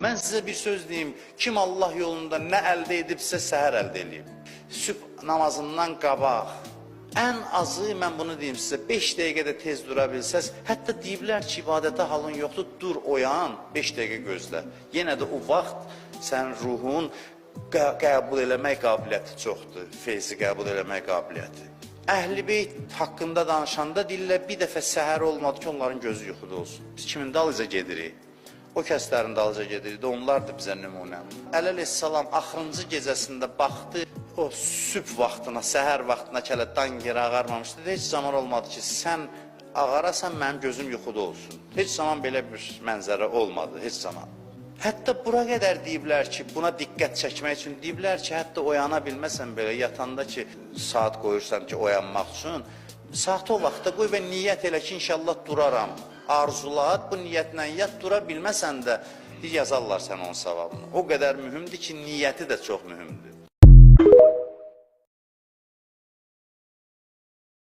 Mən sizə bir söz deyim, kim Allah yolunda nə əldə edibsə səhər əldə edib. Sübh namazından qabaq, ən azı mən bunu deyim sizə, 5 dəqiqədə tez dura bilsəz, hətta deyiblər ki, ibadətə halın yoxdur, dur oyan, 5 dəqiqə gözlə. Yenə də o vaxt sənin ruhun qəbul eləmək qabiliyyəti çoxdur, feyzi qəbul eləmək qabiliyyəti. Əhl-i Beyt haqqında danışanda deyirlər, bir dəfə səhər olmadı ki, onların gözü yuxuda olsun. Biz kimin dalınca gedirik? O kəslərin dalınca gedirik, onlardır bizə nümunə. Əli əleyhissalam axırıncı gecəsində baxdı, o sübh vaxtına, səhər vaxtına ki, hələ dan yeri ağarmamışdı. Heç zaman olmadı ki, sən ağarasan, mənim gözüm yuxuda olsun. Heç zaman belə bir mənzərə olmadı, heç zaman. Hətta bura qədər deyiblər ki, buna diqqət çəkmək üçün deyiblər ki, hətta oyana bilməsən belə, yatanda ki, saat qoyursan ki, oyanmaq üçün, saat o vaxtda qoy və niyyət elə ki, inşallah duraram. Arzulat, bu niyyətlə yat, dura bilməsən də yazarlar sən onun savabını. O qədər mühümdür ki, niyyəti də çox mühümdür.